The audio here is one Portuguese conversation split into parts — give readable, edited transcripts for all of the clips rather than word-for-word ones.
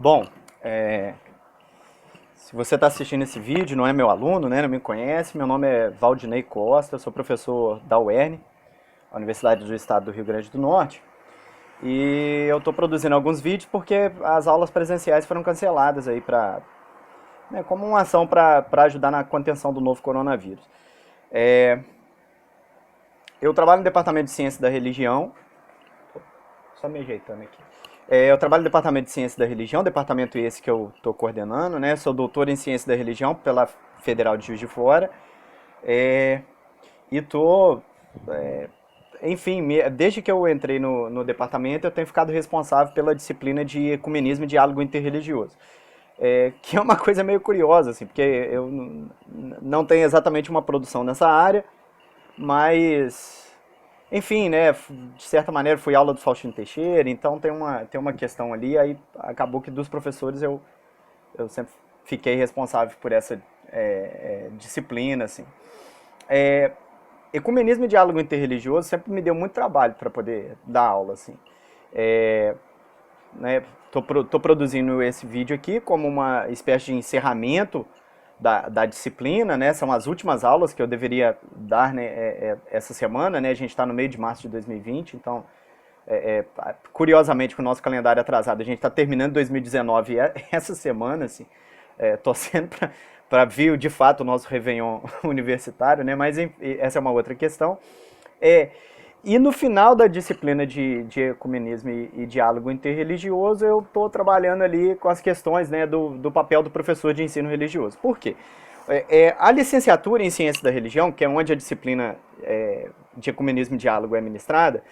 Bom, se você está assistindo esse vídeo, não é meu aluno, né, não me conhece, meu nome é Valdinei Costa, eu sou professor da UERN, a Universidade do Estado do Rio Grande do Norte, e eu estou produzindo alguns vídeos porque as aulas presenciais foram canceladas aí como uma ação para ajudar na contenção do novo coronavírus. Eu trabalho no Departamento de Ciência da Religião, só me ajeitando aqui. Eu trabalho no Departamento de Ciência da Religião, departamento esse que eu estou coordenando, né? Sou doutor em Ciência da Religião pela Federal de Juiz de Fora. E estou, enfim, desde que eu entrei no departamento, eu tenho ficado responsável pela disciplina de ecumenismo e diálogo interreligioso. Que é uma coisa meio curiosa, assim, porque eu não tenho exatamente uma produção nessa área, mas... Enfim, né, de certa maneira fui aula do Faustino Teixeira, então tem uma questão ali, aí acabou que dos professores eu sempre fiquei responsável por essa disciplina, assim. Ecumenismo e diálogo interreligioso sempre me deu muito trabalho para poder dar aula, assim. Tô produzindo esse vídeo aqui como uma espécie de encerramento da disciplina, né? São as últimas aulas que eu deveria dar, né, essa semana, né? A gente está no meio de março de 2020, então, curiosamente, com o nosso calendário atrasado, a gente está terminando 2019 essa semana, assim, torcendo para vir, de fato, o nosso Réveillon universitário, né? Mas essa é uma outra questão. E no final da disciplina de ecumenismo e diálogo interreligioso, eu estou trabalhando ali com as questões, né, do papel do professor de ensino religioso. Por quê? A licenciatura em Ciência da Religião, que é onde a disciplina de ecumenismo e diálogo é ministrada,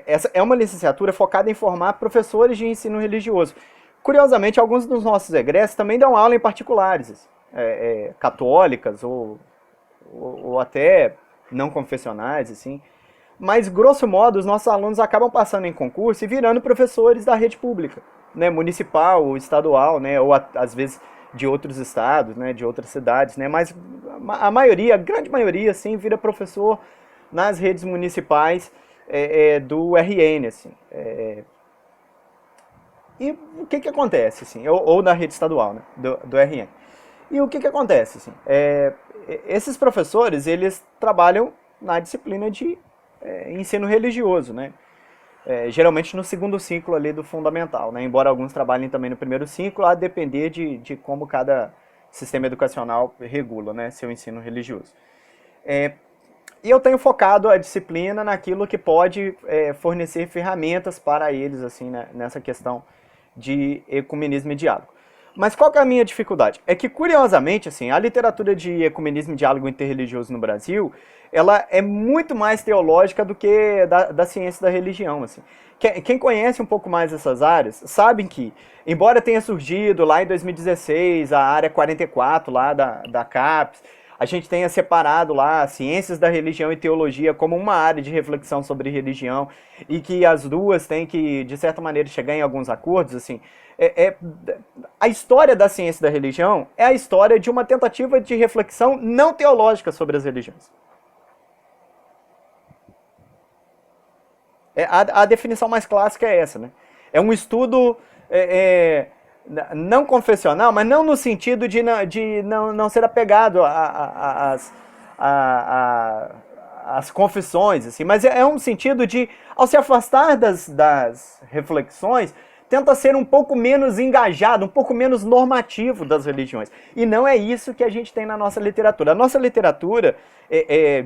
essa é uma licenciatura focada em formar professores de ensino religioso. Curiosamente, alguns dos nossos egressos também dão aula em particulares, católicas ou até não confessionais, assim. Mas, grosso modo, os nossos alunos acabam passando em concurso e virando professores da rede pública, né, municipal ou estadual, né, ou às vezes de outros estados, né, de outras cidades, né, mas a maioria, a grande maioria, assim, vira professor nas redes municipais do RN, assim. E o que acontece, assim, ou na rede estadual, né, do RN. E o que acontece, assim, esses professores, eles trabalham na disciplina de ensino religioso, né? Geralmente no segundo ciclo ali do fundamental, né? Embora alguns trabalhem também no primeiro ciclo, a depender de como cada sistema educacional regula, né, seu ensino religioso. E eu tenho focado a disciplina naquilo que pode fornecer ferramentas para eles, assim, né, nessa questão de ecumenismo e diálogo. Mas qual que é a minha dificuldade? É que, curiosamente, assim, a literatura de ecumenismo e diálogo interreligioso no Brasil, ela é muito mais teológica do que da ciência da religião, assim. Quem conhece um pouco mais essas áreas, sabem que, embora tenha surgido lá em 2016 a área 44 lá da CAPES, a gente tenha separado lá ciências da religião e teologia como uma área de reflexão sobre religião e que as duas têm que, de certa maneira, chegar em alguns acordos, assim, a história da ciência da religião é a história de uma tentativa de reflexão não teológica sobre as religiões. A definição mais clássica é essa, né? É um estudo não confessional, mas não no sentido de não ser apegado às confissões, assim, mas é um sentido de, ao se afastar das reflexões, tenta ser um pouco menos engajado, um pouco menos normativo das religiões. E não é isso que a gente tem na nossa literatura. A nossa literatura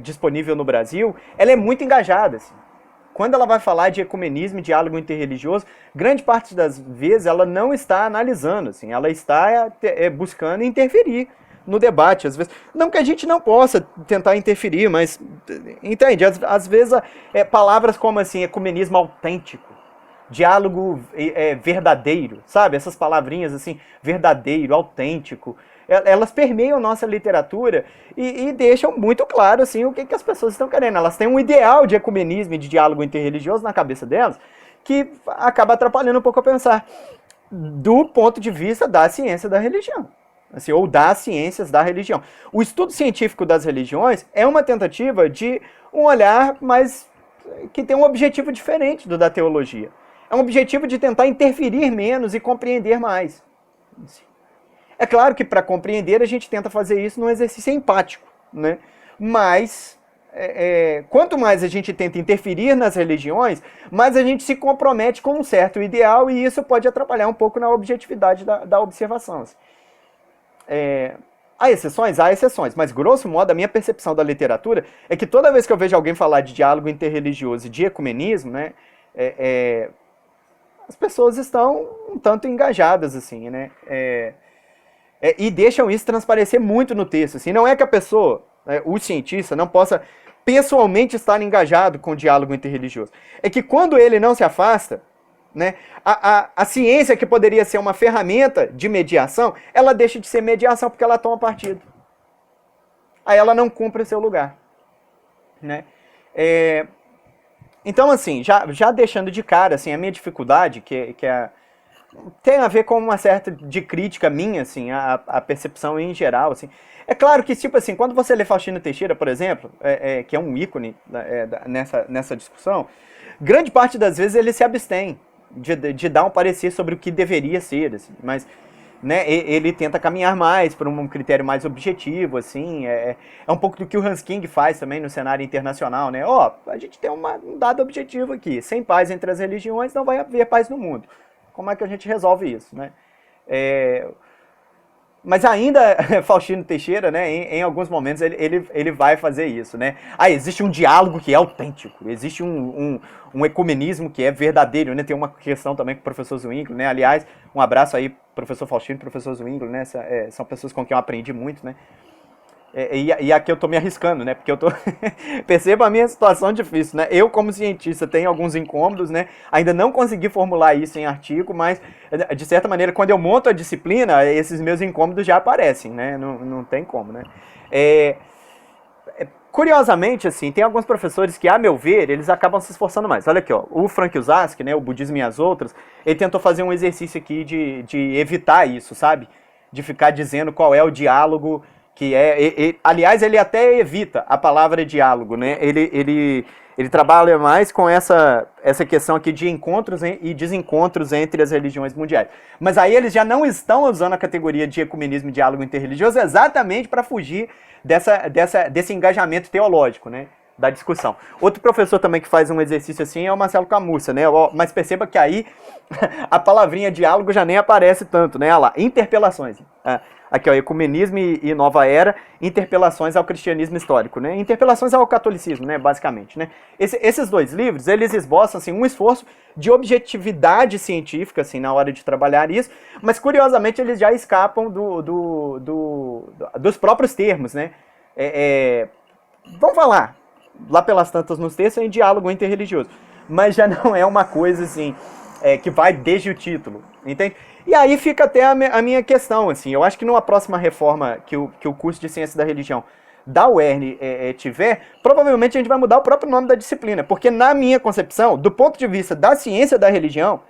disponível no Brasil, ela é muito engajada, assim. Quando ela vai falar de ecumenismo e diálogo interreligioso, grande parte das vezes ela não está analisando, assim, ela está buscando interferir no debate, às vezes. Não que a gente não possa tentar interferir, mas, entende, às vezes palavras como assim, ecumenismo autêntico, diálogo verdadeiro, sabe? Essas palavrinhas assim, verdadeiro, autêntico, elas permeiam nossa literatura e deixam muito claro assim, o que as pessoas estão querendo. Elas têm um ideal de ecumenismo e de diálogo interreligioso na cabeça delas que acaba atrapalhando um pouco a pensar do ponto de vista da ciência da religião, assim, ou das ciências da religião. O estudo científico das religiões é uma tentativa de um olhar mais que tem um objetivo diferente do da teologia. É um objetivo de tentar interferir menos e compreender mais. É claro que para compreender a gente tenta fazer isso num exercício empático, né? Mas quanto mais a gente tenta interferir nas religiões, mais a gente se compromete com um certo ideal e isso pode atrapalhar um pouco na objetividade da observação. Há exceções, mas grosso modo a minha percepção da literatura é que toda vez que eu vejo alguém falar de diálogo interreligioso e de ecumenismo, né, as pessoas estão um tanto engajadas, assim, né, e deixam isso transparecer muito no texto. Assim, não é que a pessoa, o cientista, não possa pessoalmente estar engajado com o diálogo interreligioso. É que quando ele não se afasta, né, a ciência, que poderia ser uma ferramenta de mediação, ela deixa de ser mediação porque ela toma partido. Aí ela não cumpre o seu lugar. Né? Então, assim, já deixando de cara assim, a minha dificuldade, que tem a ver com uma certa de crítica minha, assim, a percepção em geral, assim. É claro que, tipo assim, quando você lê Faustino Teixeira, por exemplo, que é um ícone nessa discussão, grande parte das vezes ele se abstém de dar um parecer sobre o que deveria ser, assim, mas, né, ele tenta caminhar mais por um critério mais objetivo, assim, é um pouco do que o Hans King faz também no cenário internacional, né, a gente tem um dado objetivo aqui, sem paz entre as religiões não vai haver paz no mundo. Como é que a gente resolve isso, né? Mas ainda Faustino Teixeira, né, em alguns momentos ele vai fazer isso, né? Existe um diálogo que é autêntico, existe um ecumenismo que é verdadeiro, né? Tem uma questão também com o professor Zwingli, né? Aliás, um abraço aí, professor Faustino e professor Zwingli, né? São pessoas com quem eu aprendi muito, né? E aqui eu tô me arriscando, né? Porque eu tô... Perceba a minha situação difícil, né? Eu, como cientista, tenho alguns incômodos, né? Ainda não consegui formular isso em artigo, mas, de certa maneira, quando eu monto a disciplina, esses meus incômodos já aparecem, né? Não tem como, né? Curiosamente, assim, tem alguns professores que, a meu ver, eles acabam se esforçando mais. Olha aqui, ó, o Frank Uzaski, né? O Budismo e as Outras, ele tentou fazer um exercício aqui de evitar isso, sabe? De ficar dizendo qual é o diálogo... aliás, ele até evita a palavra diálogo, né? Ele trabalha mais com essa questão aqui de encontros e desencontros entre as religiões mundiais. Mas aí eles já não estão usando a categoria de ecumenismo e diálogo interreligioso exatamente para fugir desse engajamento teológico, né? Da discussão. Outro professor também que faz um exercício assim é o Marcelo Camussa, né? Mas perceba que aí a palavrinha diálogo já nem aparece tanto, né? Olha lá, interpelações. Aqui, ó, ecumenismo e nova era, interpelações ao cristianismo histórico, né? Interpelações ao catolicismo, né? Basicamente, né? Esses dois livros, eles esboçam, assim, um esforço de objetividade científica, assim, na hora de trabalhar isso, mas, curiosamente, eles já escapam dos próprios termos, né? Vamos falar, lá pelas tantas nos textos, é em diálogo interreligioso, mas já não é uma coisa, assim, que vai desde o título, entende? E aí fica até a minha questão, assim, eu acho que numa próxima reforma que o curso de Ciência da Religião da UERN tiver, provavelmente a gente vai mudar o próprio nome da disciplina, porque na minha concepção, do ponto de vista da ciência da religião,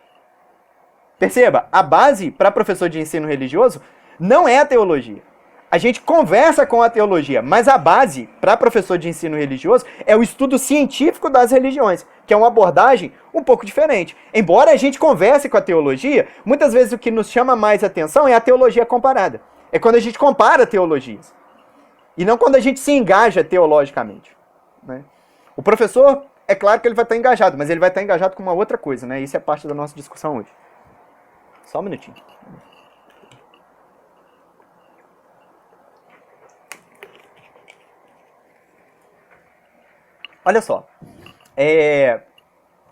perceba, a base para professor de ensino religioso não é a teologia. A gente conversa com a teologia, mas a base para professor de ensino religioso é o estudo científico das religiões, que é uma abordagem um pouco diferente. Embora a gente converse com a teologia, muitas vezes o que nos chama mais atenção é a teologia comparada. É quando a gente compara teologias. E não quando a gente se engaja teologicamente. Né? O professor, é claro que ele vai estar engajado, mas ele vai estar engajado com uma outra coisa, né? Isso é parte da nossa discussão hoje. Só um minutinho. Olha só,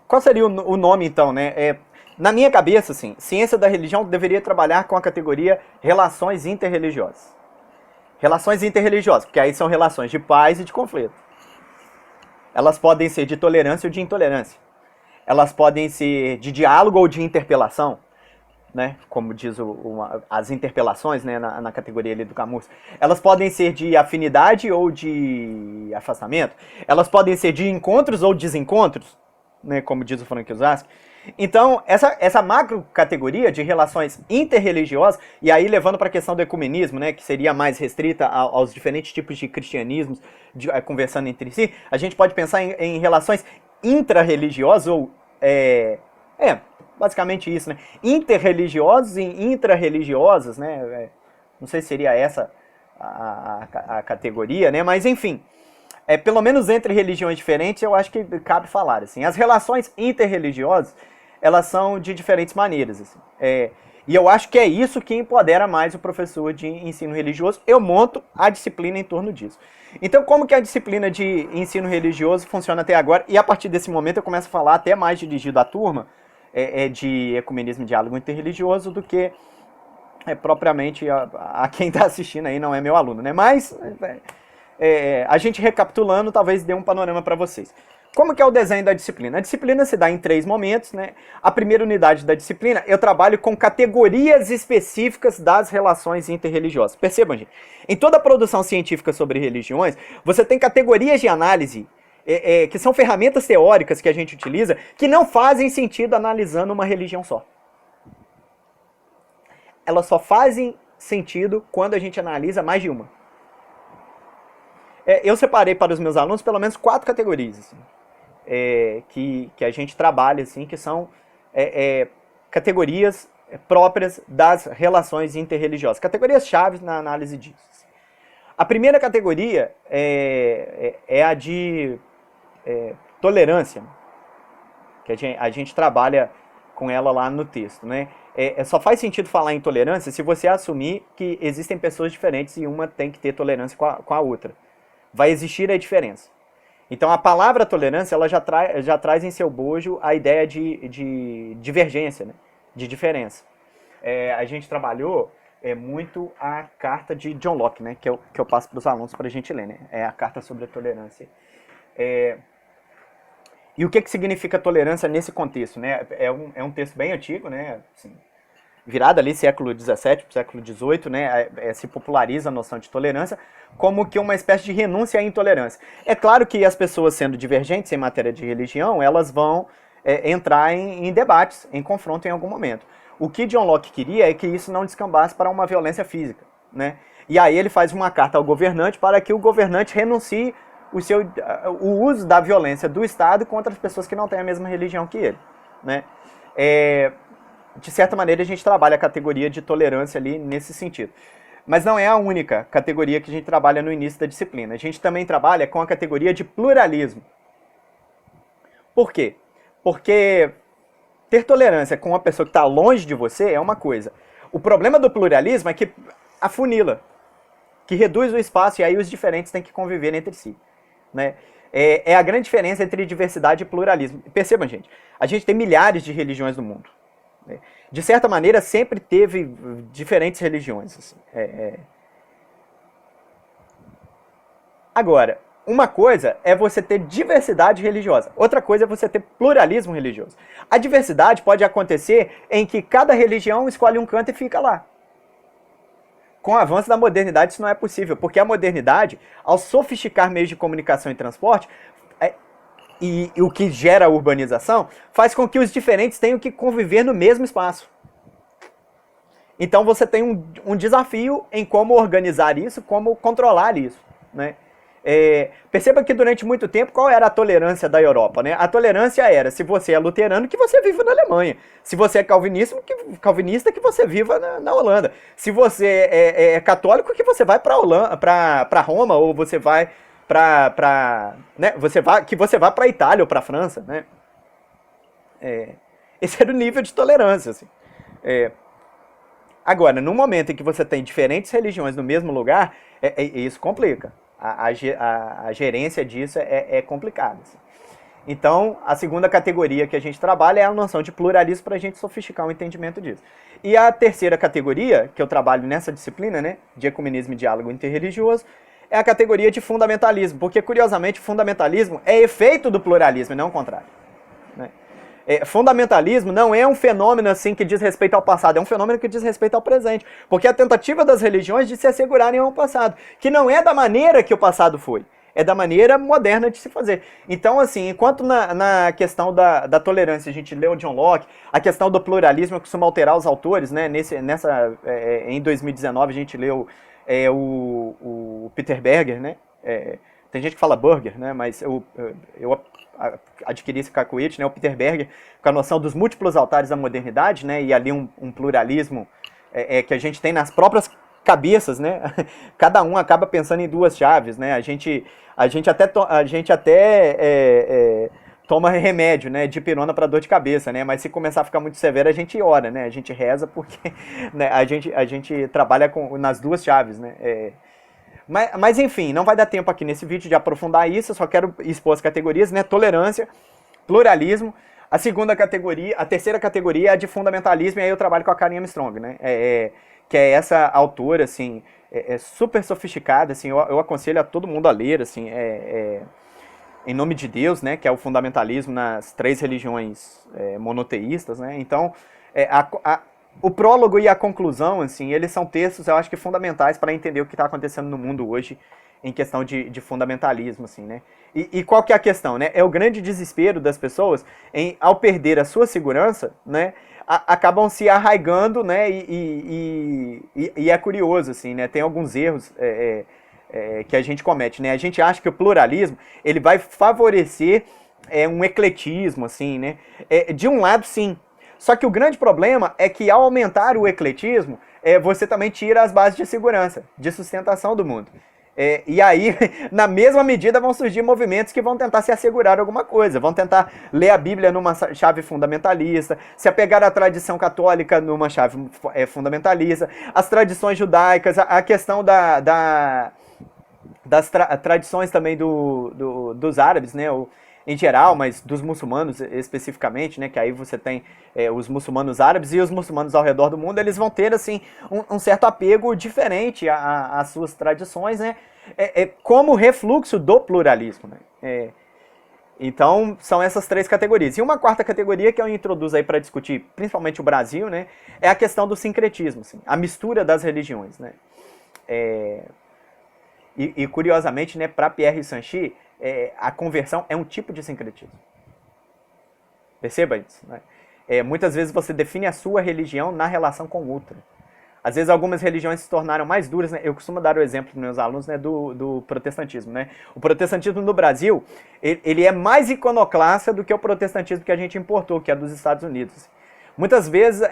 qual seria o nome então, né? Na minha cabeça, assim, ciência da religião deveria trabalhar com a categoria relações interreligiosas. Relações interreligiosas, porque aí são relações de paz e de conflito. Elas podem ser de tolerância ou de intolerância. Elas podem ser de diálogo ou de interpelação. Né, como diz as interpelações, né, na categoria ali do Camus, elas podem ser de afinidade ou de afastamento, elas podem ser de encontros ou desencontros, né, como diz o Frank Uzaski. Então, essa macro categoria de relações interreligiosas, e aí levando para a questão do ecumenismo, né, que seria mais restrita aos diferentes tipos de cristianismos conversando entre si, a gente pode pensar em relações intrarreligiosas ou basicamente isso, né? Interreligiosos e intrareligiosas, né? Não sei se seria essa a categoria, né? Mas enfim, pelo menos entre religiões diferentes, eu acho que cabe falar, assim. As relações interreligiosas, elas são de diferentes maneiras, assim. E eu acho que é isso que empodera mais o professor de ensino religioso. Eu monto a disciplina em torno disso. Então, como que a disciplina de ensino religioso funciona até agora? E a partir desse momento eu começo a falar até mais dirigido à turma de ecumenismo e diálogo interreligioso do que propriamente a quem está assistindo aí, não é meu aluno, né? Mas a gente recapitulando, talvez dê um panorama para vocês. Como que é o desenho da disciplina? A disciplina se dá em 3 momentos, né? A primeira unidade da disciplina, eu trabalho com categorias específicas das relações interreligiosas. Percebam, gente, em toda a produção científica sobre religiões, você tem categorias de análise, que são ferramentas teóricas que a gente utiliza, que não fazem sentido analisando uma religião só. Elas só fazem sentido quando a gente analisa mais de uma. Eu separei para os meus alunos pelo menos 4 categorias, assim, que a gente trabalha, assim, que são categorias próprias das relações interreligiosas, categorias chaves na análise disso. A primeira categoria é a de tolerância, que a gente trabalha com ela lá no texto, né? Só faz sentido falar em tolerância se você assumir que existem pessoas diferentes e uma tem que ter tolerância com a outra. Vai existir a diferença. Então a palavra tolerância ela já traz em seu bojo a ideia de divergência, né? De diferença. A gente trabalhou muito a carta de John Locke, né? Que eu passo para os alunos para a gente ler, né? É a carta sobre a tolerância. E o que significa tolerância nesse contexto, né? É um texto bem antigo, né? Assim, virado ali século XVII para o século XVIII, né? Se populariza a noção de tolerância como que uma espécie de renúncia à intolerância. É claro que as pessoas sendo divergentes em matéria de religião, elas vão entrar em debates, em confronto em algum momento. O que John Locke queria é que isso não descambasse para uma violência física, né? E aí ele faz uma carta ao governante para que o governante renuncie o uso da violência do Estado contra as pessoas que não têm a mesma religião que ele, né? De certa maneira a gente trabalha a categoria de tolerância ali nesse sentido. Mas não é a única categoria que a gente trabalha no início da disciplina. A gente também trabalha com a categoria de pluralismo. Por quê? Porque ter tolerância com uma pessoa que está longe de você é uma coisa. O problema do pluralismo é que afunila, que reduz o espaço e aí os diferentes têm que conviver entre si, né? É a grande diferença entre diversidade e pluralismo. Percebam, gente, a gente tem milhares de religiões no mundo. De certa maneira, sempre teve diferentes religiões. Assim. Agora, uma coisa é você ter diversidade religiosa, outra coisa é você ter pluralismo religioso. A diversidade pode acontecer em que cada religião escolhe um canto e fica lá. Com o avanço da modernidade isso não é possível, porque a modernidade, ao sofisticar meios de comunicação e transporte, e o que gera a urbanização, faz com que os diferentes tenham que conviver no mesmo espaço. Então você tem um desafio em como organizar isso, como controlar isso, né? Perceba que durante muito tempo, qual era a tolerância da Europa, né? A tolerância era, se você é luterano, que você viva na Alemanha. Se você é calvinista, que você viva na Holanda. Se você é católico, que você vai para Roma, ou você vai né? Que você vá para a Itália ou para a França, né? Esse era o nível de tolerância, assim. Agora, no momento em que você tem diferentes religiões no mesmo lugar, isso complica. A gerência disso é complicada. Assim. Então, a segunda categoria que a gente trabalha é a noção de pluralismo para a gente sofisticar o entendimento disso. E a terceira categoria que eu trabalho nessa disciplina, né, de ecumenismo e diálogo interreligioso, é a categoria de fundamentalismo, porque, curiosamente, o fundamentalismo é efeito do pluralismo e não o contrário. Né? Fundamentalismo não é um fenômeno assim que diz respeito ao passado, é um fenômeno que diz respeito ao presente, porque é a tentativa das religiões de se assegurarem ao passado, que não é da maneira que o passado foi, é da maneira moderna de se fazer. Então, assim, enquanto na questão da tolerância a gente leu John Locke, a questão do pluralismo costuma alterar os autores, né? Em 2019 a gente leu o Peter Berger, né? tem gente que fala Burger, né? Mas eu adquiri esse cacuete, né? O Peter Berger, com a noção dos múltiplos altares da modernidade, né? E ali um pluralismo que a gente tem nas próprias cabeças, né? Cada um acaba pensando em duas chaves, né? A gente até toma remédio, né? Dipirona para dor de cabeça, né? Mas se começar a ficar muito severo, a gente ora, né? A gente reza porque né? A gente trabalha nas duas chaves, né? Mas enfim, não vai dar tempo aqui nesse vídeo de aprofundar isso, eu só quero expor as categorias, né? Tolerância, pluralismo. A segunda categoria, a terceira categoria é a de fundamentalismo, e aí eu trabalho com a Karen Armstrong, né? Que é essa autora, assim, super sofisticada, assim, eu aconselho a todo mundo a ler, assim, Em Nome de Deus, né? Que é o fundamentalismo nas três religiões monoteístas, né? Então, o prólogo e a conclusão, assim, eles são textos, eu acho que fundamentais para entender o que está acontecendo no mundo hoje em questão de fundamentalismo, assim, né? E qual que é a questão, né? É o grande desespero das pessoas ao perder a sua segurança, né? Acabam se arraigando, né? E é curioso, assim, né? Tem alguns erros que a gente comete, né? A gente acha que o pluralismo, ele vai favorecer um ecletismo, assim, né? De um lado, sim. Só que o grande problema é que ao aumentar o ecletismo, você também tira as bases de segurança, de sustentação do mundo. E aí, na mesma medida, vão surgir movimentos que vão tentar se assegurar alguma coisa, vão tentar ler a Bíblia numa chave fundamentalista, se apegar à tradição católica numa chave fundamentalista, as tradições judaicas, a questão das tradições também dos árabes, né? Em geral, mas dos muçulmanos especificamente, né, que aí você tem os muçulmanos árabes e os muçulmanos ao redor do mundo, eles vão ter, assim, um certo apego diferente às suas tradições, né, como refluxo do pluralismo, né. Então, são essas três categorias. E uma quarta categoria que eu introduzo aí para discutir, principalmente o Brasil, né, é a questão do sincretismo, assim, a mistura das religiões, né. E curiosamente, né, para Pierre Sanchi, a conversão é um tipo de sincretismo. Perceba isso, né? Muitas vezes você define a sua religião na relação com outra. Às vezes algumas religiões se tornaram mais duras, né? Eu costumo dar o exemplo para meus alunos, né, do protestantismo, né? O protestantismo no Brasil, ele é mais iconoclasta do que o protestantismo que a gente importou, que é dos Estados Unidos. Muitas vezes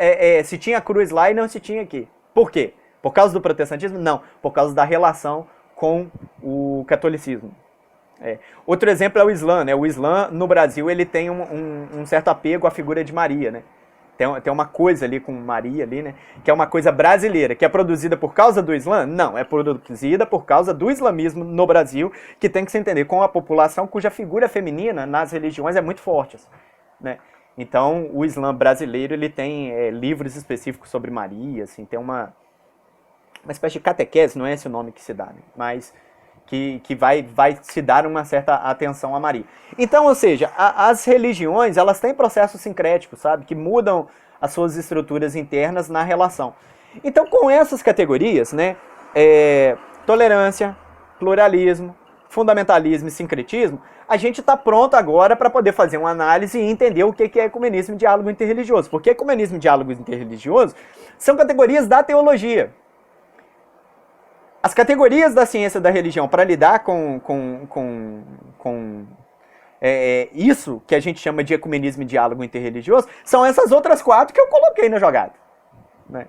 se tinha cruz lá e não se tinha aqui. Por quê? Por causa do protestantismo? Não, por causa da relação com o catolicismo. Outro exemplo é o Islã, né? O Islã no Brasil ele tem um certo apego à figura de Maria, né? Tem uma coisa ali com Maria ali, né? Que é uma coisa brasileira, que é produzida por causa do Islã? Não, é produzida por causa do islamismo no Brasil, que tem que se entender com a população cuja figura feminina nas religiões é muito forte, né? Então o Islã brasileiro ele tem livros específicos sobre Maria, assim, tem uma espécie de catequese, não é esse o nome que se dá, né? Mas que vai se dar uma certa atenção a Maria. Então, ou seja, as religiões, elas têm processos sincréticos, sabe? Que mudam as suas estruturas internas na relação. Então, com essas categorias, né? Tolerância, pluralismo, fundamentalismo e sincretismo, a gente está pronto agora para poder fazer uma análise e entender o que é ecumenismo e diálogo interreligioso. Porque ecumenismo e diálogo interreligioso são categorias da teologia. As categorias da ciência da religião para lidar com isso que a gente chama de ecumenismo e diálogo interreligioso são essas outras quatro que eu coloquei na jogada, né?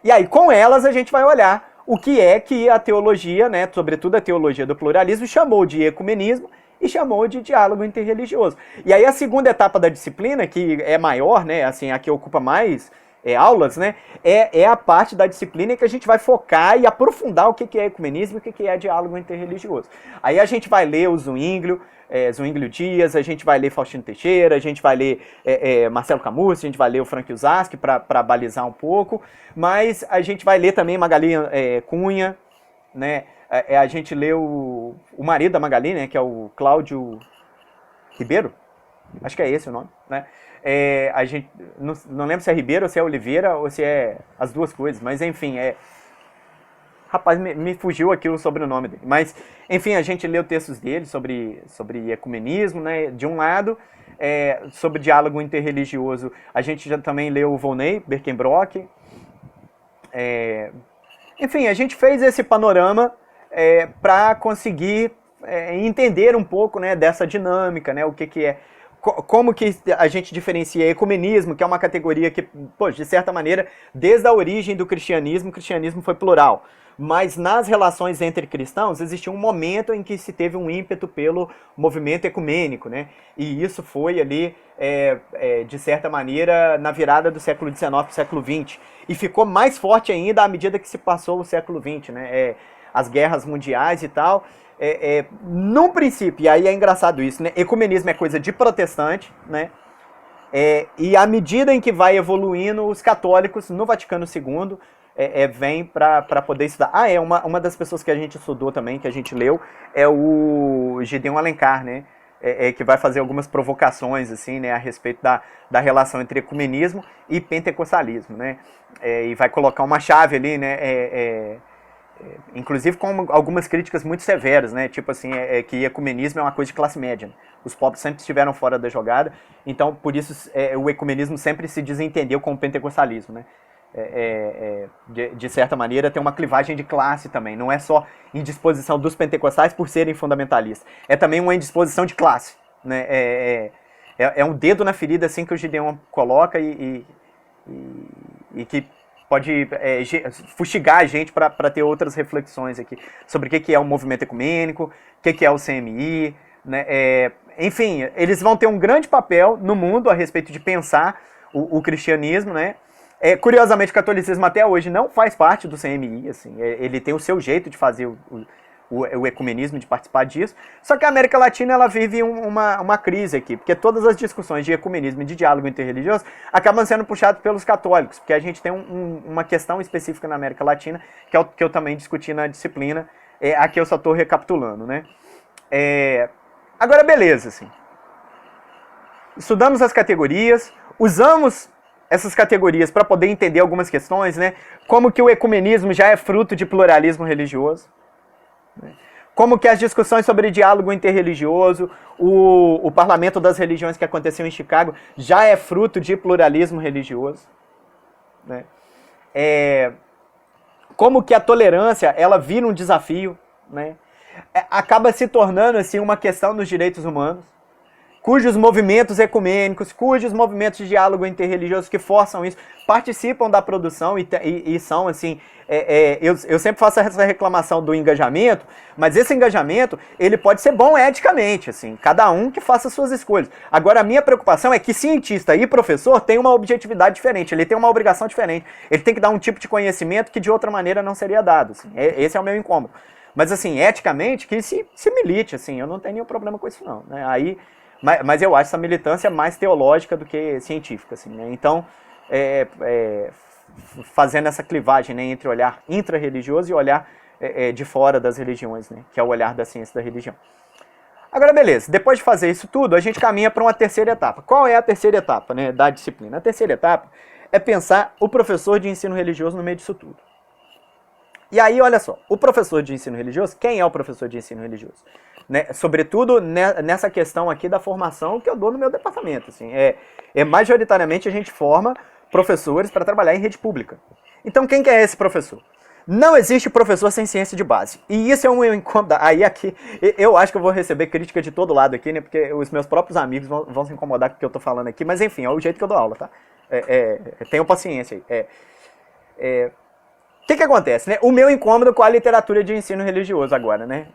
E aí, com elas, a gente vai olhar o que é que a teologia, né, sobretudo a teologia do pluralismo, chamou de ecumenismo e chamou de diálogo interreligioso. E aí a segunda etapa da disciplina, que é maior, né, assim, a que ocupa mais aulas, né, é a parte da disciplina que a gente vai focar e aprofundar o que é ecumenismo e o que é diálogo interreligioso. Aí a gente vai ler o Zwinglio Dias, a gente vai ler Faustino Teixeira, a gente vai ler Marcelo Camus, a gente vai ler o Frank Usaski para balizar um pouco, mas a gente vai ler também Magali Cunha, né, a gente lê o marido da Magali, né, que é o Cláudio Ribeiro, acho que é esse o nome, né? A gente não lembro se é Ribeiro ou se é Oliveira ou se é as duas coisas, mas enfim, rapaz, me fugiu aqui o sobrenome dele. Mas, enfim, a gente leu textos dele sobre ecumenismo, né? De um lado, sobre diálogo interreligioso, a gente já também leu o Volney Berkenbrock. Enfim, a gente fez esse panorama para conseguir entender um pouco, né, dessa dinâmica, né, o que é, como que a gente diferencia ecumenismo, que é uma categoria que, pô, de certa maneira, desde a origem do cristianismo, o cristianismo foi plural. Mas nas relações entre cristãos existiu um momento em que se teve um ímpeto pelo movimento ecumênico, né? E isso foi ali, de certa maneira, na virada do século XIX para o século XX. E ficou mais forte ainda à medida que se passou o século XX, né? As guerras mundiais e tal. Num princípio, e aí é engraçado isso, né? Ecumenismo é coisa de protestante, né? E à medida em que vai evoluindo, os católicos no Vaticano II vêm para poder estudar. Uma das pessoas que a gente estudou também, que a gente leu, é o Gideon Alencar, né? Que vai fazer algumas provocações assim, né, a respeito da relação entre ecumenismo e pentecostalismo, né? E vai colocar uma chave ali, né? Inclusive com algumas críticas muito severas, né? Tipo assim, que ecumenismo é uma coisa de classe média. Né? Os pobres sempre estiveram fora da jogada, então por isso o ecumenismo sempre se desentendeu com o pentecostalismo, né? De certa maneira tem uma clivagem de classe também, não é só indisposição dos pentecostais por serem fundamentalistas, é também uma indisposição de classe, né? Um dedo na ferida assim que o Gideon coloca e que pode fustigar a gente para ter outras reflexões aqui sobre o que é o movimento ecumênico, o que é o CMI, né? Enfim, eles vão ter um grande papel no mundo a respeito de pensar o cristianismo, né? Curiosamente, o catolicismo até hoje não faz parte do CMI, assim, ele tem o seu jeito de fazer o ecumenismo, de participar disso, só que a América Latina ela vive uma crise aqui, porque todas as discussões de ecumenismo e de diálogo interreligioso acabam sendo puxadas pelos católicos, porque a gente tem uma questão específica na América Latina, que é o que eu também discuti na disciplina, aqui eu só estou recapitulando, né? Agora, beleza, assim, estudamos as categorias, usamos essas categorias para poder entender algumas questões, né? Como que o ecumenismo já é fruto de pluralismo religioso, né? Como que as discussões sobre diálogo interreligioso, o Parlamento das Religiões que aconteceu em Chicago já é fruto de pluralismo religioso, né? Como que a tolerância ela vira um desafio, né? Acaba se tornando assim uma questão dos direitos humanos, cujos movimentos ecumênicos, cujos movimentos de diálogo interreligioso que forçam isso, participam da produção e são assim, eu sempre faço essa reclamação do engajamento, mas esse engajamento, ele pode ser bom eticamente, assim, cada um que faça suas escolhas. Agora, a minha preocupação é que cientista e professor têm uma objetividade diferente, ele tem uma obrigação diferente, ele tem que dar um tipo de conhecimento que de outra maneira não seria dado, assim, esse é o meu incômodo. Mas assim, eticamente, que se milite, assim, eu não tenho nenhum problema com isso não, né? Mas eu acho essa militância mais teológica do que científica, assim, né? Então, fazendo essa clivagem, né, entre olhar intra-religioso e olhar de fora das religiões, né, que é o olhar da ciência da religião. Agora, beleza, depois de fazer isso tudo, a gente caminha para uma terceira etapa. Qual é a terceira etapa, né, da disciplina? A terceira etapa é pensar o professor de ensino religioso no meio disso tudo. E aí, olha só, o professor de ensino religioso, quem é o professor de ensino religioso? Né, sobretudo nessa questão aqui da formação que eu dou no meu departamento. Assim, majoritariamente a gente forma professores para trabalhar em rede pública. Então quem que é esse professor? Não existe professor sem ciência de base. E isso é um incômodo. Aí aqui, eu acho que eu vou receber crítica de todo lado aqui, né? Porque os meus próprios amigos vão se incomodar com o que eu estou falando aqui. Mas enfim, é o jeito que eu dou aula, tá? Tenham paciência aí. O que acontece, né? O meu incômodo com a literatura de ensino religioso agora, né?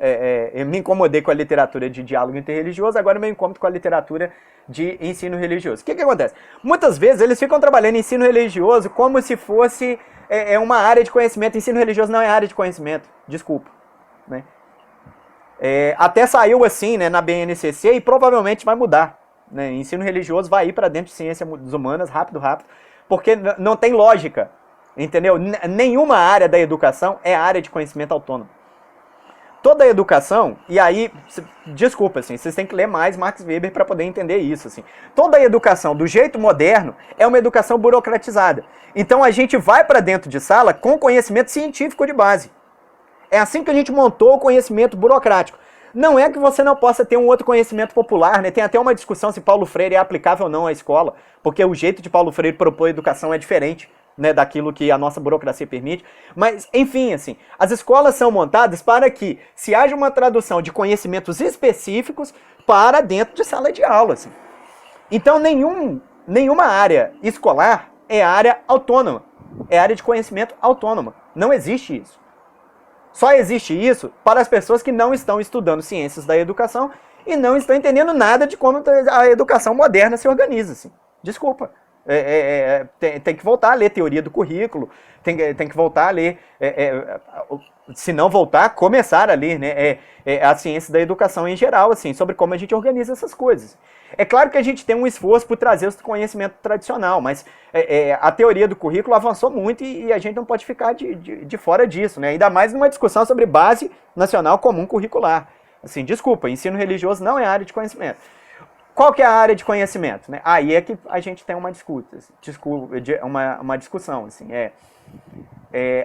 Eu me incomodei com a literatura de diálogo interreligioso, agora o meu incômodo com a literatura de ensino religioso. O que acontece? Muitas vezes eles ficam trabalhando em ensino religioso como se fosse uma área de conhecimento. Ensino religioso não é área de conhecimento, desculpa, né? Até saiu assim, né, na BNCC e provavelmente vai mudar, né? Ensino religioso vai ir para dentro de ciências humanas rápido, porque não tem lógica. Entendeu? Nenhuma área da educação é área de conhecimento autônomo. Toda a educação, e aí, desculpa, assim, vocês têm que ler mais Max Weber para poder entender isso. Assim. Toda a educação, do jeito moderno, é uma educação burocratizada. Então a gente vai para dentro de sala com conhecimento científico de base. É assim que a gente montou o conhecimento burocrático. Não é que você não possa ter um outro conhecimento popular, né? Tem até uma discussão se Paulo Freire é aplicável ou não à escola, porque o jeito de Paulo Freire propor educação é diferente. né, daquilo que a nossa burocracia permite. Mas, enfim, assim, as escolas são montadas para que se haja uma tradução de conhecimentos específicos para dentro de sala de aula. Assim. Então, nenhuma área escolar é área autônoma. É área de conhecimento autônoma. Não existe isso. Só existe isso para as pessoas que não estão estudando ciências da educação e não estão entendendo nada de como a educação moderna se organiza. Assim. Desculpa. Tem que voltar a ler teoria do currículo, tem que voltar a ler, se não voltar, começar a ler, né, a ciência da educação em geral, assim, sobre como a gente organiza essas coisas. É claro que a gente tem um esforço por trazer o conhecimento tradicional, mas a teoria do currículo avançou muito e a gente não pode ficar de fora disso, né, ainda mais numa discussão sobre base nacional comum curricular. Assim, desculpa, ensino religioso não é área de conhecimento. Qual que é a área de conhecimento? Né? Aí é que a gente tem uma discussão. Assim,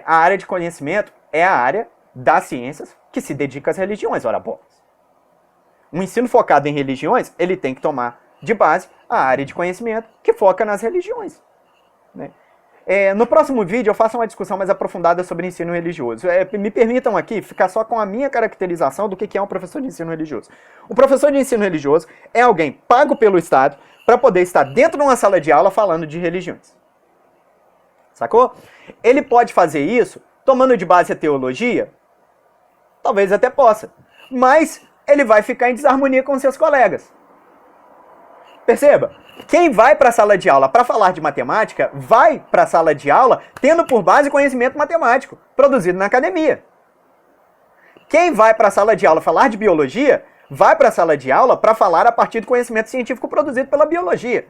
a área de conhecimento é a área das ciências que se dedica às religiões, ora bolas. Um ensino focado em religiões, ele tem que tomar de base a área de conhecimento que foca nas religiões. Né? No próximo vídeo eu faço uma discussão mais aprofundada sobre ensino religioso. Me permitam aqui ficar só com a minha caracterização do que é um professor de ensino religioso. O professor de ensino religioso é alguém pago pelo Estado para poder estar dentro de uma sala de aula falando de religiões. Sacou? Ele pode fazer isso tomando de base a teologia? Talvez até possa. Mas ele vai ficar em desarmonia com seus colegas. Perceba? Quem vai para a sala de aula para falar de matemática, vai para a sala de aula tendo por base conhecimento matemático, produzido na academia. Quem vai para a sala de aula falar de biologia, vai para a sala de aula para falar a partir do conhecimento científico produzido pela biologia.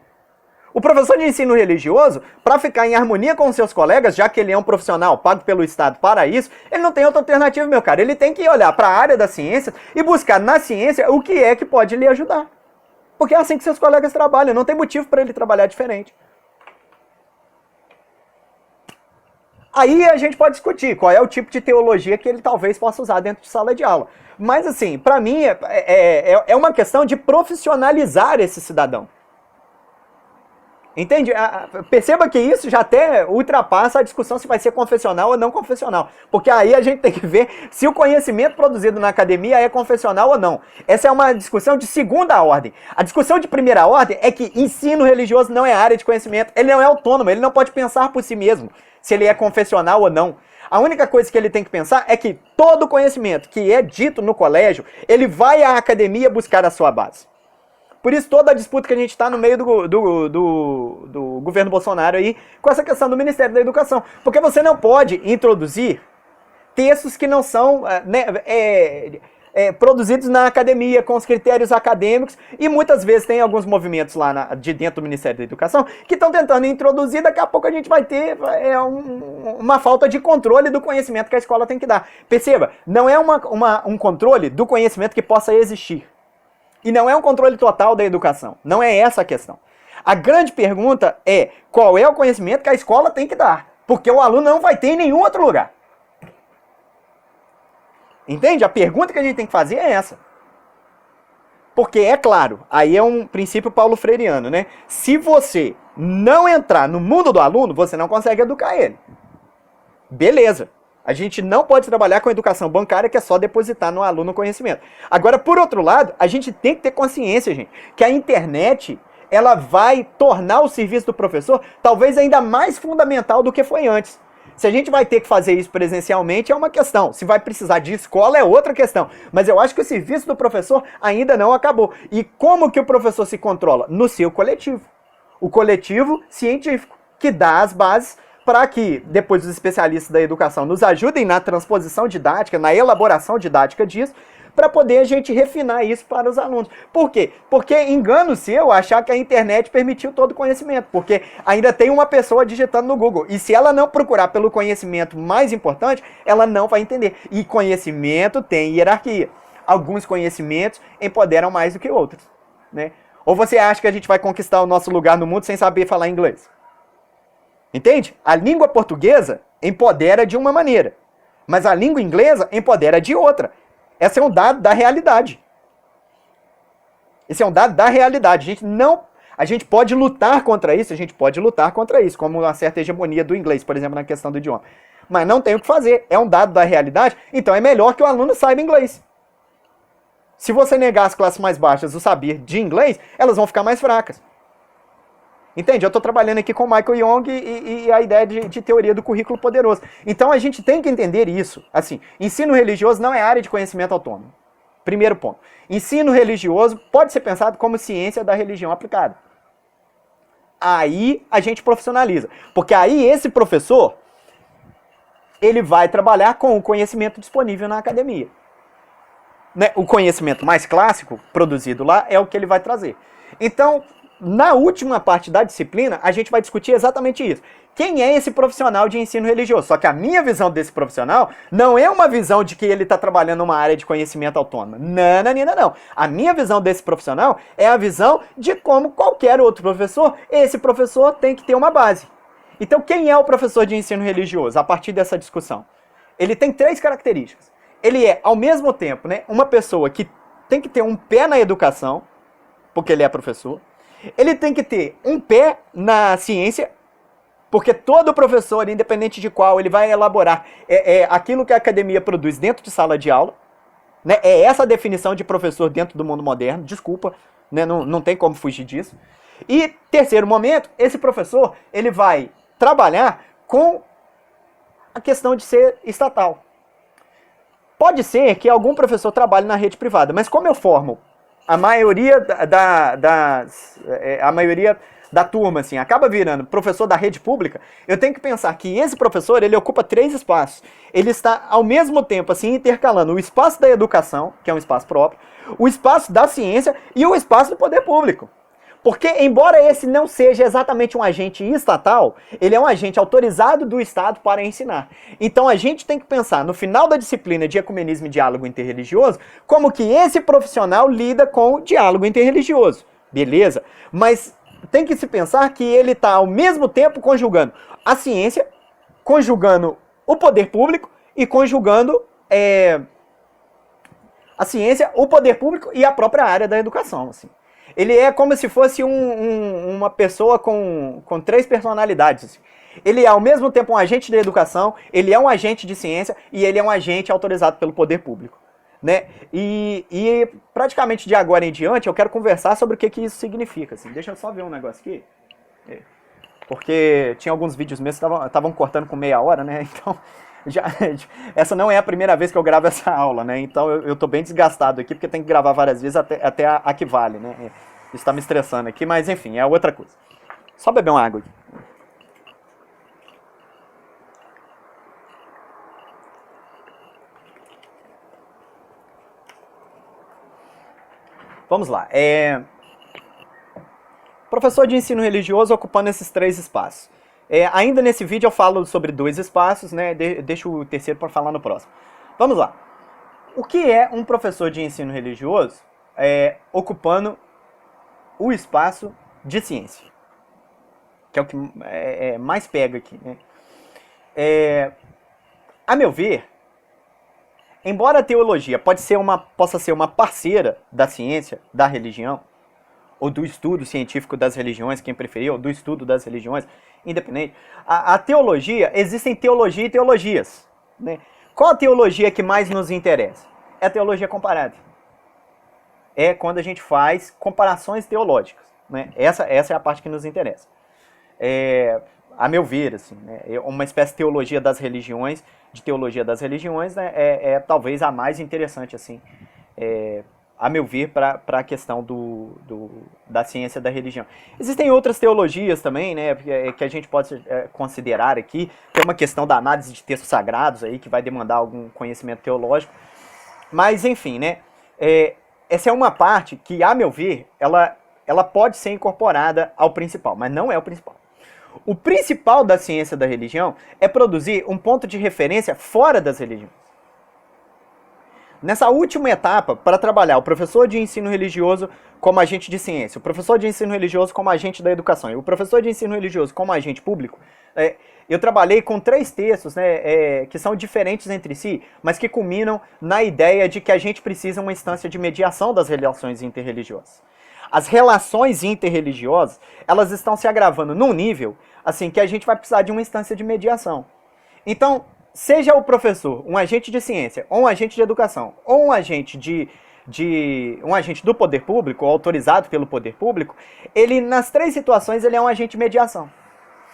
O professor de ensino religioso, para ficar em harmonia com os seus colegas, já que ele é um profissional pago pelo Estado para isso, ele não tem outra alternativa, meu cara. Ele tem que olhar para a área da ciência e buscar na ciência o que é que pode lhe ajudar. Porque é assim que seus colegas trabalham, não tem motivo para ele trabalhar diferente. Aí a gente pode discutir qual é o tipo de teologia que ele talvez possa usar dentro de sala de aula. Mas assim, para mim é uma questão de profissionalizar esse cidadão. Entende? Perceba que isso já até ultrapassa a discussão se vai ser confessional ou não confessional. Porque aí a gente tem que ver se o conhecimento produzido na academia é confessional ou não. Essa é uma discussão de segunda ordem. A discussão de primeira ordem é que ensino religioso não é área de conhecimento. Ele não é autônomo, ele não pode pensar por si mesmo se ele é confessional ou não. A única coisa que ele tem que pensar é que todo conhecimento que é dito no colégio, ele vai à academia buscar a sua base. Por isso toda a disputa que a gente está no meio do governo Bolsonaro aí, com essa questão do Ministério da Educação. Porque você não pode introduzir textos que não são produzidos na academia, com os critérios acadêmicos, e muitas vezes tem alguns movimentos lá de dentro do Ministério da Educação que estão tentando introduzir, daqui a pouco a gente vai ter uma falta de controle do conhecimento que a escola tem que dar. Perceba, não é um controle do conhecimento que possa existir. E não é um controle total da educação. Não é essa a questão. A grande pergunta é qual é o conhecimento que a escola tem que dar. Porque o aluno não vai ter em nenhum outro lugar. Entende? A pergunta que a gente tem que fazer é essa. Porque, é claro, aí é um princípio paulo-freireano, né? Se você não entrar no mundo do aluno, você não consegue educar ele. Beleza. A gente não pode trabalhar com educação bancária que é só depositar no aluno o conhecimento. Agora, por outro lado, a gente tem que ter consciência, gente, que a internet, ela vai tornar o serviço do professor talvez ainda mais fundamental do que foi antes. Se a gente vai ter que fazer isso presencialmente é uma questão. Se vai precisar de escola é outra questão. Mas eu acho que o serviço do professor ainda não acabou. E como que o professor se controla? No seu coletivo. O coletivo científico, que dá as bases para que depois os especialistas da educação nos ajudem na transposição didática, na elaboração didática disso, para poder a gente refinar isso para os alunos. Por quê? Porque engano seu achar que a internet permitiu todo o conhecimento, porque ainda tem uma pessoa digitando no Google, e se ela não procurar pelo conhecimento mais importante, ela não vai entender. E conhecimento tem hierarquia. Alguns conhecimentos empoderam mais do que outros, né? Ou você acha que a gente vai conquistar o nosso lugar no mundo sem saber falar inglês? Entende? A língua portuguesa empodera de uma maneira, mas a língua inglesa empodera de outra. Esse é um dado da realidade. Esse é um dado da realidade. A gente pode lutar contra isso, como uma certa hegemonia do inglês, por exemplo, na questão do idioma. Mas não tem o que fazer, é um dado da realidade, então é melhor que o aluno saiba inglês. Se você negar as classes mais baixas o saber de inglês, elas vão ficar mais fracas. Entende? Eu estou trabalhando aqui com o Michael Young e a ideia de teoria do currículo poderoso. Então a gente tem que entender isso. Assim, ensino religioso não é área de conhecimento autônomo. Primeiro ponto. Ensino religioso pode ser pensado como ciência da religião aplicada. Aí a gente profissionaliza. Porque aí esse professor, ele vai trabalhar com o conhecimento disponível na academia. Né? O conhecimento mais clássico, produzido lá, é o que ele vai trazer. Então, na última parte da disciplina, a gente vai discutir exatamente isso. Quem é esse profissional de ensino religioso? Só que a minha visão desse profissional não é uma visão de que ele está trabalhando numa área de conhecimento autônoma. Não. A minha visão desse profissional é a visão de como qualquer outro professor, esse professor tem que ter uma base. Então, quem é o professor de ensino religioso a partir dessa discussão? Ele tem 3 características. Ele é, ao mesmo tempo, né, uma pessoa que tem que ter um pé na educação, porque ele é professor. Ele tem que ter um pé na ciência, porque todo professor, independente de qual, ele vai elaborar aquilo que a academia produz dentro de sala de aula. Né? É essa a definição de professor dentro do mundo moderno, desculpa, né? Não tem como fugir disso. E, terceiro momento, esse professor ele vai trabalhar com a questão de ser estatal. Pode ser que algum professor trabalhe na rede privada, mas como eu formo a maioria da turma, assim, acaba virando professor da rede pública, eu tenho que pensar que esse professor, ele ocupa 3 espaços. Ele está, ao mesmo tempo, assim, intercalando o espaço da educação, que é um espaço próprio, o espaço da ciência e o espaço do poder público. Porque, embora esse não seja exatamente um agente estatal, ele é um agente autorizado do Estado para ensinar. Então a gente tem que pensar, no final da disciplina de ecumenismo e diálogo interreligioso, como que esse profissional lida com o diálogo interreligioso. Beleza? Mas tem que se pensar que ele está, ao mesmo tempo, conjugando a ciência, conjugando o poder público e conjugando a ciência, o poder público e a própria área da educação, assim. Ele é como se fosse uma pessoa com 3 personalidades. Assim. Ele é ao mesmo tempo um agente de educação, ele é um agente de ciência e ele é um agente autorizado pelo poder público. Né? E praticamente de agora em diante eu quero conversar sobre o que isso significa. Assim. Deixa eu só ver um negócio aqui. Porque tinha alguns vídeos meus que estavam cortando com meia hora, né? Então, essa não é a primeira vez que eu gravo essa aula, né? Então eu tô bem desgastado aqui, porque tem que gravar várias vezes até a que vale, né? Isso tá me estressando aqui, mas enfim, é outra coisa. Só beber uma água aqui. Vamos lá. Professor de ensino religioso ocupando esses 3 espaços. Ainda nesse vídeo eu falo sobre 2 espaços, né? Deixo o terceiro para falar no próximo. Vamos lá. O que é um professor de ensino religioso ocupando o espaço de ciência? Que é o que mais pega aqui, né? A meu ver, embora a teologia possa ser uma parceira da ciência, da religião, ou do estudo científico das religiões, quem preferir, ou do estudo das religiões, independente, a teologia, existem teologia e teologias. Né? Qual a teologia que mais nos interessa? É a teologia comparada. É quando a gente faz comparações teológicas. Né? Essa é a parte que nos interessa. A meu ver, assim, né? Uma espécie de teologia das religiões, né? Talvez a mais interessante, assim, a meu ver, para a questão da ciência da religião. Existem outras teologias também, né, que a gente pode considerar aqui. Tem uma questão da análise de textos sagrados aí, que vai demandar algum conhecimento teológico. Mas, enfim, né, essa é uma parte que, a meu ver, ela pode ser incorporada ao principal, mas não é o principal. O principal da ciência da religião é produzir um ponto de referência fora das religiões. Nessa última etapa, para trabalhar o professor de ensino religioso como agente de ciência, o professor de ensino religioso como agente da educação e o professor de ensino religioso como agente público, eu trabalhei com 3 textos, né, que são diferentes entre si, mas que culminam na ideia de que a gente precisa de uma instância de mediação das relações interreligiosas. as relações interreligiosas, elas estão se agravando num nível, assim, que a gente vai precisar de uma instância de mediação. Então, seja o professor um agente de ciência, ou um agente de educação, ou um agente um agente do poder público, ou autorizado pelo poder público, ele, nas três situações, ele é um agente de mediação.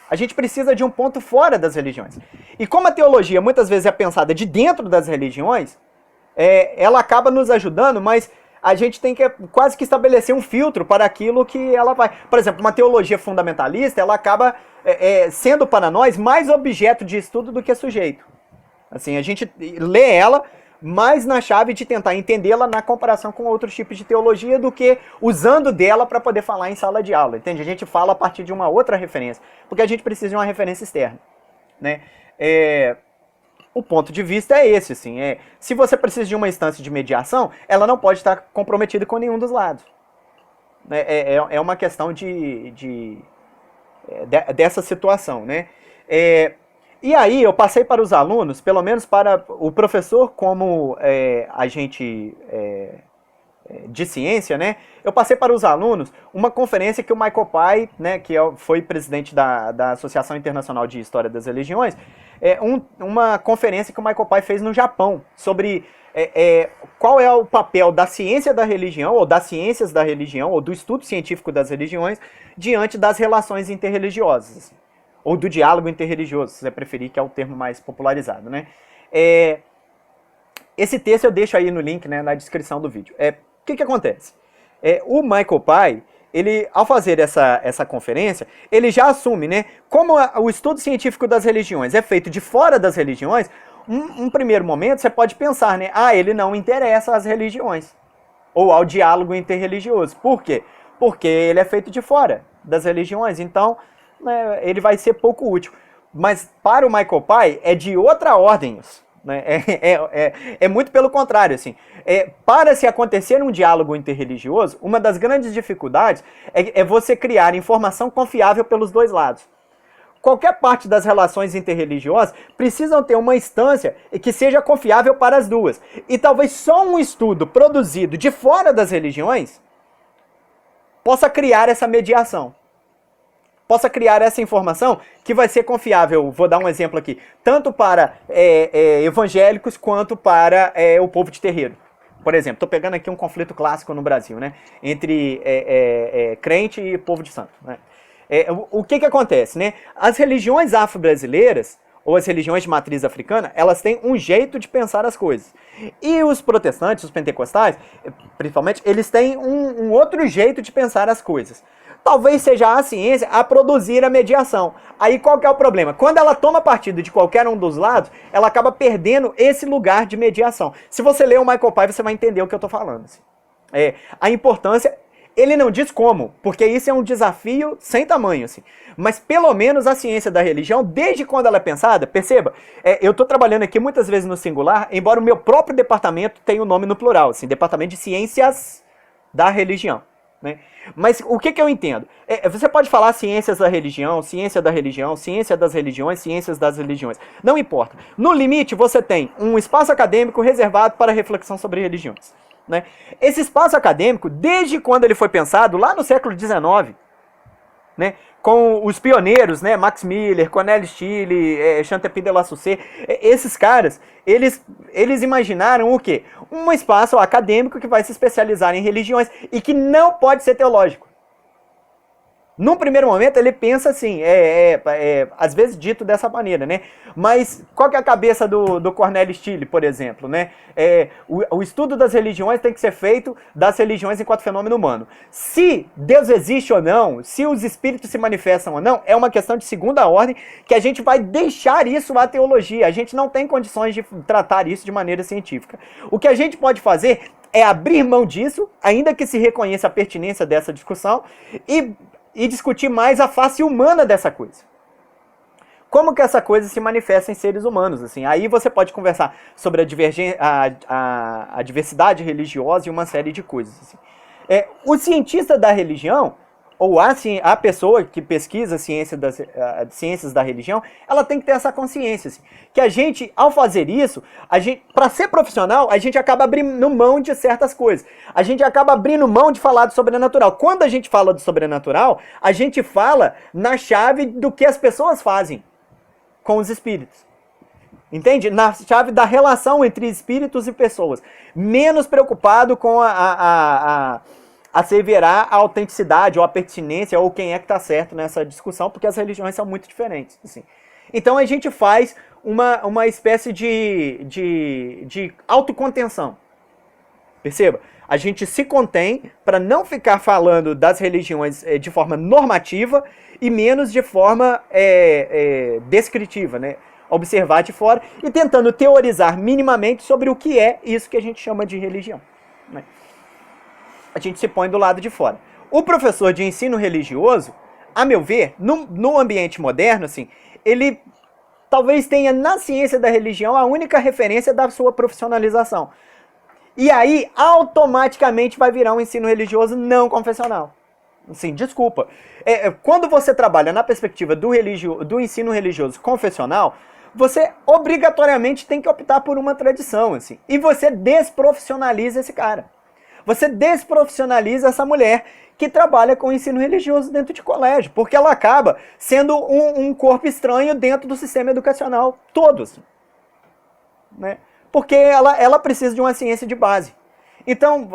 A gente precisa de um ponto fora das religiões. E como a teologia muitas vezes é pensada de dentro das religiões, ela acaba nos ajudando, mas a gente tem que quase que estabelecer um filtro para aquilo que ela vai... Por exemplo, uma teologia fundamentalista, ela acaba sendo para nós mais objeto de estudo do que sujeito. Assim, a gente lê ela mais na chave de tentar entendê-la na comparação com outros tipos de teologia do que usando dela para poder falar em sala de aula, entende? A gente fala a partir de uma outra referência, porque a gente precisa de uma referência externa, né? O ponto de vista é esse, assim, se você precisa de uma instância de mediação, ela não pode estar comprometida com nenhum dos lados. É uma questão dessa situação, né? E aí eu passei para os alunos, pelo menos para o professor como agente de ciência, né? Eu passei para os alunos uma conferência que o Michael Pai, né, que foi presidente da Associação Internacional de História das Religiões, uma conferência que o Michael Pai fez no Japão sobre qual é o papel da ciência da religião, ou das ciências da religião, ou do estudo científico das religiões, diante das relações interreligiosas. Ou do diálogo interreligioso, se você preferir, que é o termo mais popularizado, né? Esse texto eu deixo aí no link, né, na descrição do vídeo. O que acontece? O Michael Pai, ele, ao fazer essa conferência, ele já assume, né, como o estudo científico das religiões é feito de fora das religiões, um primeiro momento você pode pensar, né, ele não interessa às religiões, ou ao diálogo interreligioso. Por quê? Porque ele é feito de fora das religiões, então ele vai ser pouco útil. Mas para o Michael Pai é de outra ordem isso, né? É muito pelo contrário, assim. Para se acontecer um diálogo interreligioso, uma das grandes dificuldades é você criar informação confiável pelos dois lados. Qualquer parte das relações interreligiosas precisam ter uma instância que seja confiável para as duas. E talvez só um estudo produzido de fora das religiões possa criar essa mediação. Possa criar essa informação que vai ser confiável, vou dar um exemplo aqui, tanto para evangélicos quanto para o povo de terreiro. Por exemplo, estou pegando aqui um conflito clássico no Brasil, né, entre crente e povo de santo. Né? O que acontece? Né? As religiões afro-brasileiras, ou as religiões de matriz africana, elas têm um jeito de pensar as coisas. E os protestantes, os pentecostais, principalmente, eles têm um outro jeito de pensar as coisas. Talvez seja a ciência a produzir a mediação. Aí qual que é o problema? Quando ela toma partido de qualquer um dos lados, ela acaba perdendo esse lugar de mediação. Se você ler o Michael Pai, você vai entender o que eu estou falando. Assim. A importância, ele não diz como, porque isso é um desafio sem tamanho. Assim. Mas pelo menos a ciência da religião, desde quando ela é pensada, perceba, eu estou trabalhando aqui muitas vezes no singular, embora o meu próprio departamento tenha o nome no plural, assim, Departamento de Ciências da Religião. Né? Mas o que eu entendo? Você pode falar ciências da religião, ciência da religião, ciência das religiões, ciências das religiões. Não importa. No limite, você tem um espaço acadêmico reservado para reflexão sobre religiões. Né? Esse espaço acadêmico, desde quando ele foi pensado, lá no século XIX, né, com os pioneiros, né, Max Miller, Cornelis Stille, Chantepie de la Saussure, esses caras, eles imaginaram o quê? Um espaço acadêmico que vai se especializar em religiões e que não pode ser teológico. Num primeiro momento ele pensa assim, às vezes dito dessa maneira, né? Mas qual que é a cabeça do Cornelis Stille, por exemplo, né? O estudo das religiões tem que ser feito das religiões enquanto fenômeno humano. Se Deus existe ou não, se os espíritos se manifestam ou não, é uma questão de segunda ordem que a gente vai deixar isso à teologia. A gente não tem condições de tratar isso de maneira científica. O que a gente pode fazer é abrir mão disso, ainda que se reconheça a pertinência dessa discussão, e discutir mais a face humana dessa coisa. Como que essa coisa se manifesta em seres humanos? Assim? Aí você pode conversar sobre a diversidade religiosa e uma série de coisas. Assim. O cientista da religião, ou a pessoa que pesquisa ciências da religião, ela tem que ter essa consciência, assim, que a gente, ao fazer isso, para ser profissional, a gente acaba abrindo mão de certas coisas. A gente acaba abrindo mão de falar do sobrenatural. Quando a gente fala do sobrenatural, a gente fala na chave do que as pessoas fazem com os espíritos. Entende? Na chave da relação entre espíritos e pessoas. Menos preocupado com asseverar a autenticidade ou a pertinência ou quem é que está certo nessa discussão, porque as religiões são muito diferentes. Assim. Então a gente faz uma espécie de autocontenção. Perceba? A gente se contém para não ficar falando das religiões de forma normativa e menos de forma descritiva, né? Observar de fora e tentando teorizar minimamente sobre o que é isso que a gente chama de religião. Né? A gente se põe do lado de fora. O professor de ensino religioso, a meu ver, no ambiente moderno, assim, ele talvez tenha na ciência da religião a única referência da sua profissionalização. E aí, automaticamente vai virar um ensino religioso não confessional. Assim, desculpa. Quando você trabalha na perspectiva do ensino religioso confessional, você obrigatoriamente tem que optar por uma tradição, assim. E você desprofissionaliza esse cara. Você desprofissionaliza essa mulher que trabalha com ensino religioso dentro de colégio, porque ela acaba sendo um corpo estranho dentro do sistema educacional todo, assim. Né? Porque ela precisa de uma ciência de base. Então,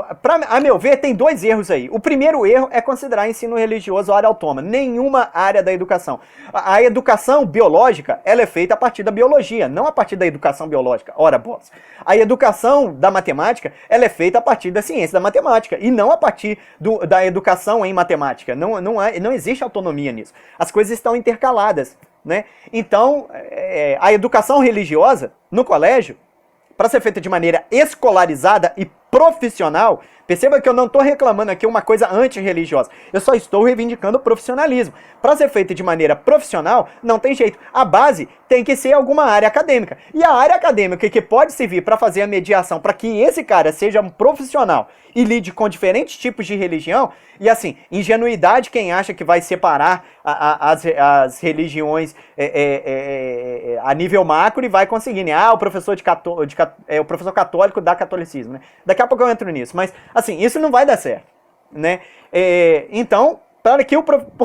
a meu ver, tem dois erros aí. O primeiro erro é considerar ensino religioso área autônoma. Nenhuma área da educação. A educação biológica, ela é feita a partir da biologia, não a partir da educação biológica. Ora, bolas. A educação da matemática, ela é feita a partir da ciência da matemática e não a partir da educação em matemática. Não existe autonomia nisso. As coisas estão intercaladas, né? Então, a educação religiosa no colégio, para ser feita de maneira escolarizada e profissional, perceba que eu não estou reclamando aqui uma coisa antirreligiosa, eu só estou reivindicando o profissionalismo. Para ser feita de maneira profissional, não tem jeito. A base tem que ser alguma área acadêmica. E a área acadêmica que pode servir para fazer a mediação, para que esse cara seja um profissional e lide com diferentes tipos de religião, e assim, ingenuidade quem acha que vai separar as religiões a nível macro e vai conseguir, né? O professor o professor católico dá catolicismo, né? Daqui a pouco eu entro nisso, mas assim, isso não vai dar certo, né? Então, para que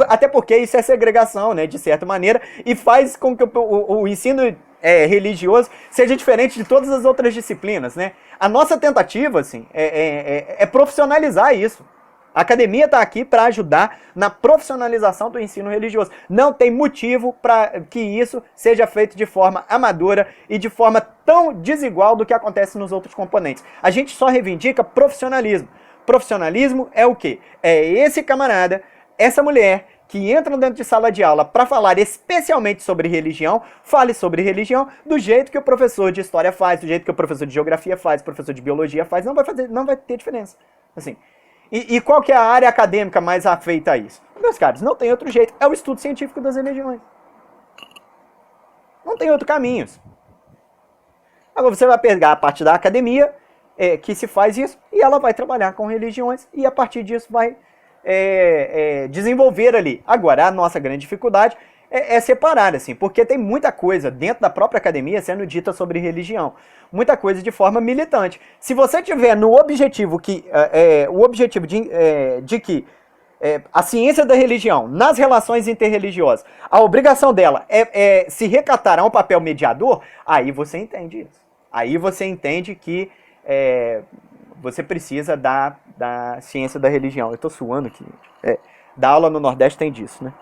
até porque isso é segregação, né, de certa maneira, e faz com que o ensino religioso seja diferente de todas as outras disciplinas, né? A nossa tentativa, assim, é profissionalizar isso. A academia está aqui para ajudar na profissionalização do ensino religioso. Não tem motivo para que isso seja feito de forma amadora e de forma tão desigual do que acontece nos outros componentes. A gente só reivindica profissionalismo. Profissionalismo é o quê? É esse camarada, essa mulher que entra dentro de sala de aula para falar especialmente sobre religião, fale sobre religião do jeito que o professor de história faz, do jeito que o professor de geografia faz, o professor de biologia faz, não vai ter diferença. Assim. E qual que é a área acadêmica mais afeita a isso? Meus caros, não tem outro jeito. É o estudo científico das religiões. Não tem outro caminho. Agora você vai pegar a parte da academia, que se faz isso, e ela vai trabalhar com religiões, e a partir disso vai desenvolver ali. Agora, a nossa grande dificuldade é separar, assim, porque tem muita coisa dentro da própria academia sendo dita sobre religião. Muita coisa de forma militante. Se você tiver no objetivo de que a ciência da religião, nas relações interreligiosas, a obrigação dela é se recatar a um papel mediador, aí você entende isso. Aí você entende que você precisa da ciência da religião. Eu tô suando aqui. Da aula no Nordeste tem disso, né?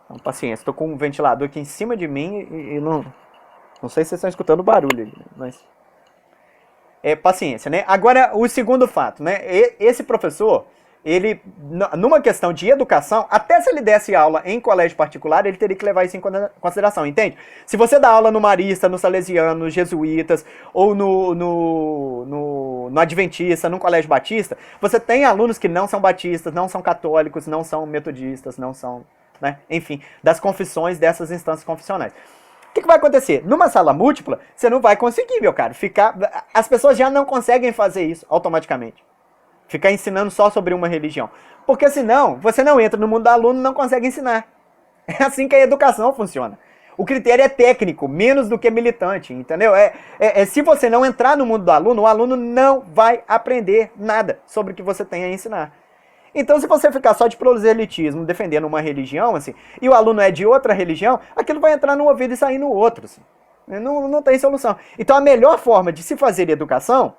Então, paciência. Tô com um ventilador aqui em cima de mim e não sei se vocês estão escutando o barulho ali, mas paciência, né? Agora, o segundo fato, né? Esse professor, ele, numa questão de educação, até se ele desse aula em colégio particular, ele teria que levar isso em consideração, entende? Se você dá aula no Marista, no Salesiano, nos Jesuítas, ou no Adventista, no Colégio Batista, você tem alunos que não são batistas, não são católicos, não são metodistas, não são, né? Enfim, das confissões dessas instâncias confissionais. O que vai acontecer? Numa sala múltipla, você não vai conseguir, meu caro, as pessoas já não conseguem fazer isso automaticamente. Ficar ensinando só sobre uma religião. Porque senão, você não entra no mundo do aluno e não consegue ensinar. É assim que a educação funciona. O critério é técnico, menos do que militante, entendeu? Se você não entrar no mundo do aluno, o aluno não vai aprender nada sobre o que você tem a ensinar. Então, se você ficar só de proselitismo, defendendo uma religião, assim, e o aluno é de outra religião, aquilo vai entrar no ouvido e sair no outro. Assim. Não tem solução. Então, a melhor forma de se fazer educação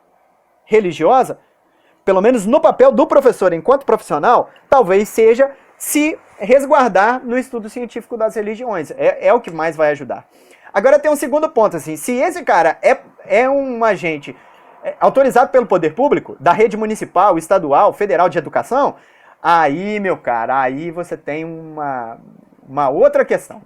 religiosa, pelo menos no papel do professor enquanto profissional, talvez seja se resguardar no estudo científico das religiões. É o que mais vai ajudar. Agora tem um segundo ponto, assim, se esse cara é um agente autorizado pelo poder público, da rede municipal, estadual, federal de educação, aí, meu cara, aí você tem uma outra questão.